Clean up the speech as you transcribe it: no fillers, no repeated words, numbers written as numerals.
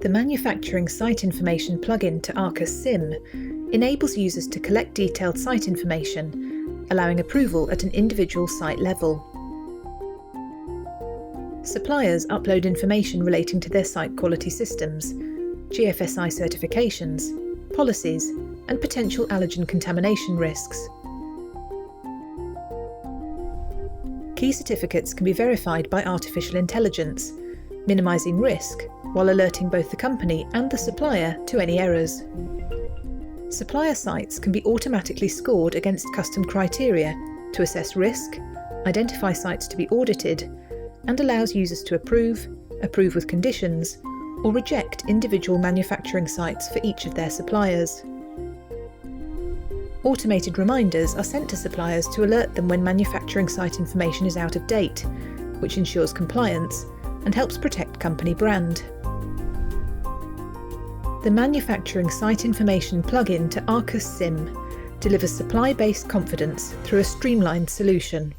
The Manufacturing Site Information plugin to ARCUS SIM enables users to collect detailed site information, allowing approval at an individual site level. Suppliers upload information relating to their site quality systems, GFSI certifications, policies, and potential allergen contamination risks. Key certificates can be verified by artificial intelligence, minimising risk while alerting both the company and the supplier to any errors. Supplier sites can be automatically scored against custom criteria to assess risk, identify sites to be audited, and allows users to approve with conditions, or reject individual manufacturing sites for each of their suppliers. Automated reminders are sent to suppliers to alert them when manufacturing site information is out of date, which ensures compliance and helps protect company brand. The Manufacturing Site Information plugin to ARCUS SIM delivers supply-based confidence through a streamlined solution.